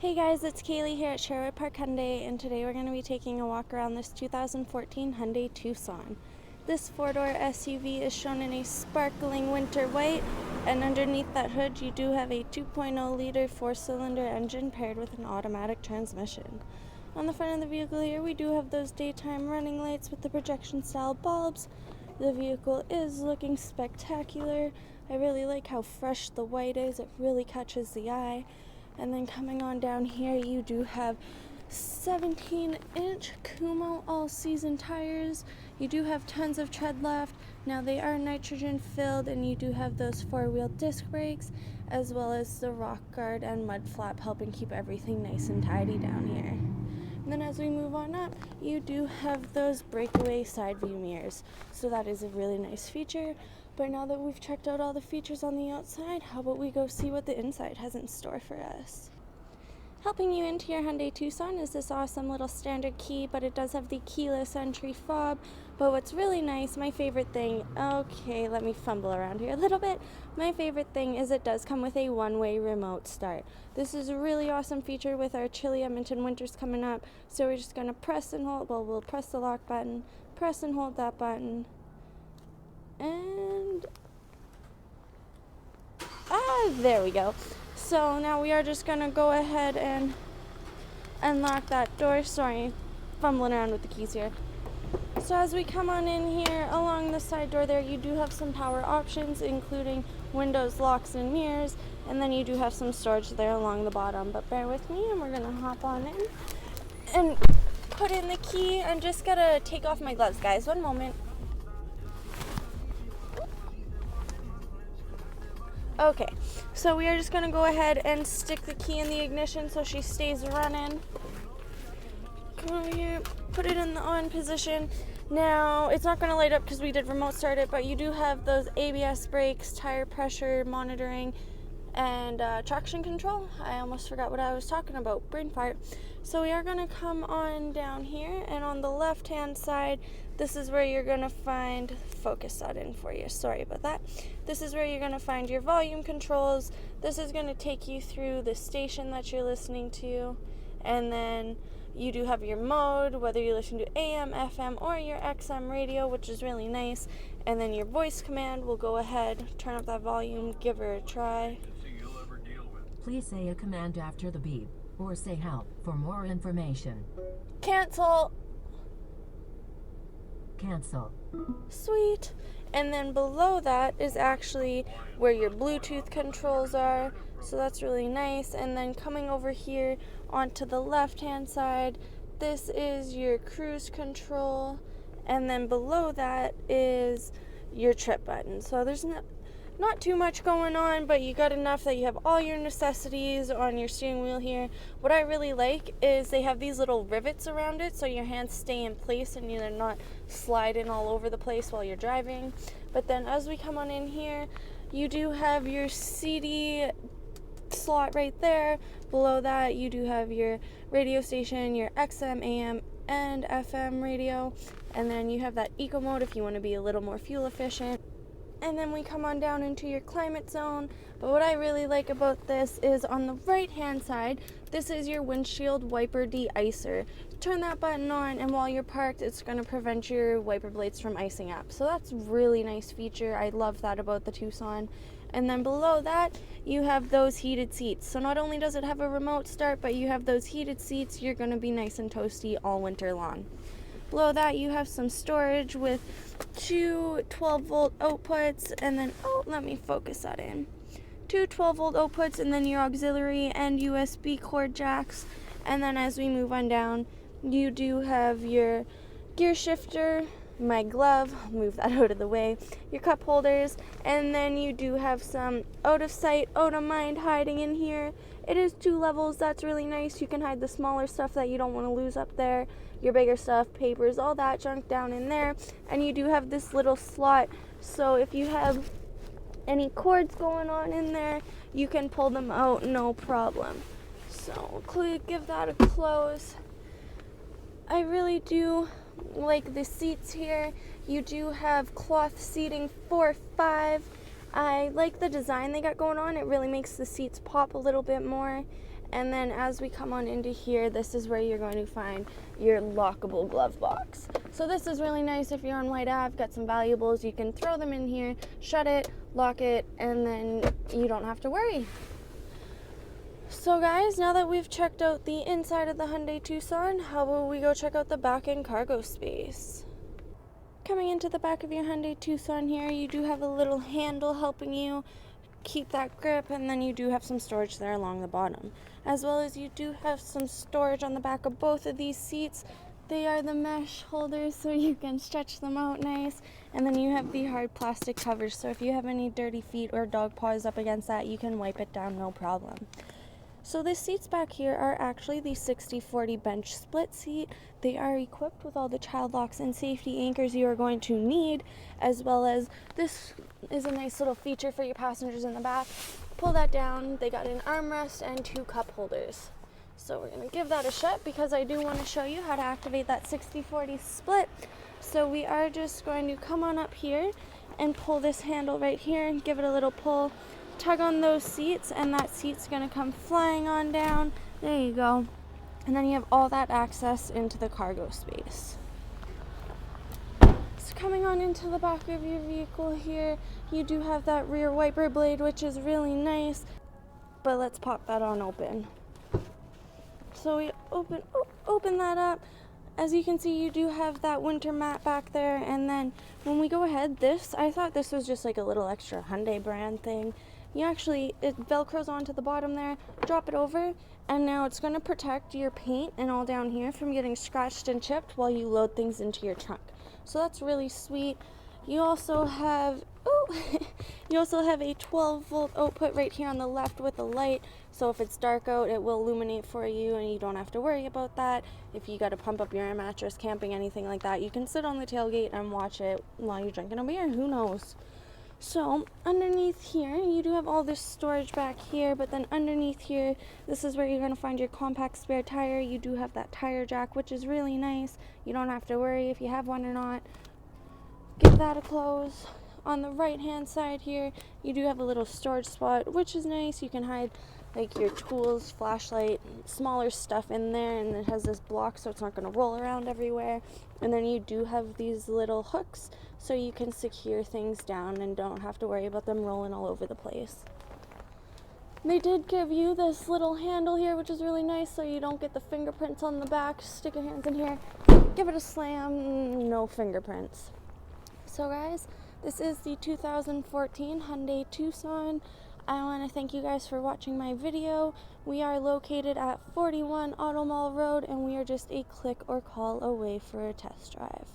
Hey guys, it's Caleigh here at Sherwood Park Hyundai, and today we're going to be taking a walk around this 2014 Hyundai Tucson. This four-door SUV is shown in a sparkling winter white, and underneath that hood you do have a 2.0-liter four-cylinder engine paired with an automatic transmission. On the front of the vehicle here we do have those daytime running lights with the projection-style bulbs. The vehicle is looking spectacular. I really like how fresh the white is. It really catches the eye. And then coming on down here, you do have 17-inch Kumho all-season tires. You do have tons of tread left. Now they are nitrogen filled, and you do have those four-wheel disc brakes, as well as the rock guard and mud flap helping keep everything nice and tidy down here. And then as we move on up, you do have those breakaway side view mirrors. So that is a really nice feature. But now that we've checked out all the features on the outside, how about we go see what the inside has in store for us? Helping you into your Hyundai Tucson is this awesome little standard key, but it does have the keyless entry fob. But what's really nice, my favorite thing, okay, let me fumble around here a little bit. My favorite thing is it does come with a one-way remote start. This is a really awesome feature with our chilly Edmonton winters coming up. So we're just going to press and hold, well, we'll press the lock button, press and hold that button. And there we go. So now we are just gonna go ahead and unlock that door. Sorry, fumbling around with the keys here. So as we come on in here, along the side door there, you do have some power options, including windows, locks, and mirrors, and then you do have some storage there along the bottom. But bear with me, and we're gonna hop on in and put in the key. I'm just gonna take off my gloves, guys. One moment. Okay, so we are just going to go ahead and stick the key in the ignition so she stays running. Come over here, put it in the on position. Now, it's not going to light up because we did remote start it, but you do have those ABS brakes, tire pressure monitoring, and traction control. I almost forgot what I was talking about, brain fart. So we are going to come on down here, and on the left-hand side, this is where you're going to find, focus that in for you, sorry about that. This is where you're going to find your volume controls. This is going to take you through the station that you're listening to, and then you do have your mode, whether you listen to AM, FM, or your XM radio, which is really nice. And then your voice command will go ahead, turn up that volume, give her a try. Please say a command after the beep, or say help for more information. Cancel. Cancel. Sweet. And then below that is actually where your Bluetooth controls are. So that's really nice. And then coming over here onto the left-hand side, this is your cruise control. And then below that is your trip button. So there's not too much going on, but you got enough that you have all your necessities on your steering wheel here. What I really like is they have these little rivets around it so your hands stay in place and you're not sliding all over the place while you're driving. But then as we come on in here, you do have your CD slot right there. Below that you do have your radio station, your XM, AM, and FM radio. And then you have that eco mode if you want to be a little more fuel efficient. And then we come on down into your climate zone. But what I really like about this is on the right hand side, this is your windshield wiper de-icer. Turn that button on, and while you're parked, it's going to prevent your wiper blades from icing up. So that's a really nice feature. I love that about the Tucson. And then below that, you have those heated seats. So not only does it have a remote start, but you have those heated seats. You're going to be nice and toasty all winter long. Below that, you have some storage with two 12-volt outputs, and then, let me focus that in. Two 12-volt outputs, and then your auxiliary and USB cord jacks. And then as we move on down, you do have your gear shifter, my glove, I'll move that out of the way, your cup holders, and then you do have some out of sight, out of mind hiding in here. It is 2 levels, that's really nice. You can hide the smaller stuff that you don't want to lose up there, your bigger stuff, papers, all that junk down in there. And you do have this little slot, so if you have any cords going on in there, you can pull them out, no problem. So give that a close. I really do like the seats here. You do have cloth seating 4-5. I like the design they got going on. It really makes the seats pop a little bit more. And then as we come on into here, this is where you're going to find your lockable glove box. So this is really nice if you're on White Ave, got some valuables, you can throw them in here, shut it, lock it, and then you don't have to worry. So guys, now that we've checked out the inside of the Hyundai Tucson, how about we go check out the back end cargo space? Coming into the back of your Hyundai Tucson here, you do have a little handle helping you keep that grip, and then you do have some storage there along the bottom. As well as you do have some storage on the back of both of these seats. They are the mesh holders, so you can stretch them out nice. And then you have the hard plastic covers, so if you have any dirty feet or dog paws up against that, you can wipe it down, no problem. So the seats back here are actually the 60/40 bench split seat. They are equipped with all the child locks and safety anchors you are going to need, as well as this is a nice little feature for your passengers in the back. Pull that down, they got an armrest and 2 cup holders. So we're gonna give that a shot because I do want to show you how to activate that 60/40 split. So we are just going to come on up here and pull this handle right here and give it a little pull. Tug on those seats, and that seat's going to come flying on down. There you go. And then you have all that access into the cargo space. So coming on into the back of your vehicle here, you do have that rear wiper blade, which is really nice. But let's pop that on open. So we open that up. As you can see, you do have that winter mat back there. And then when we go ahead, I thought this was just like a little extra Hyundai brand thing. It velcros onto the bottom there, drop it over, and now it's going to protect your paint and all down here from getting scratched and chipped while you load things into your trunk. So that's really sweet. You also have a 12-volt output right here on the left with a light, so if it's dark out, it will illuminate for you and you don't have to worry about that. If you got to pump up your air mattress, camping, anything like that, you can sit on the tailgate and watch it while you're drinking a beer, who knows. So underneath here, you do have all this storage back here, but then underneath here, this is where you're going to find your compact spare tire. You do have that tire jack, which is really nice. You don't have to worry if you have one or not. Give that a close. On the right hand side here, you do have a little storage spot, which is nice. You can hide like your tools, flashlight, smaller stuff in there, and it has this block so it's not going to roll around everywhere. And then you do have these little hooks so you can secure things down and don't have to worry about them rolling all over the place. They did give you this little handle here, which is really nice, so you don't get the fingerprints on the back. Stick your hands in here, give it a slam, no fingerprints. So guys, this is the 2014 Hyundai Tucson. I want to thank you guys for watching my video. We are located at 41 Automall Road, and we are just a click or call away for a test drive.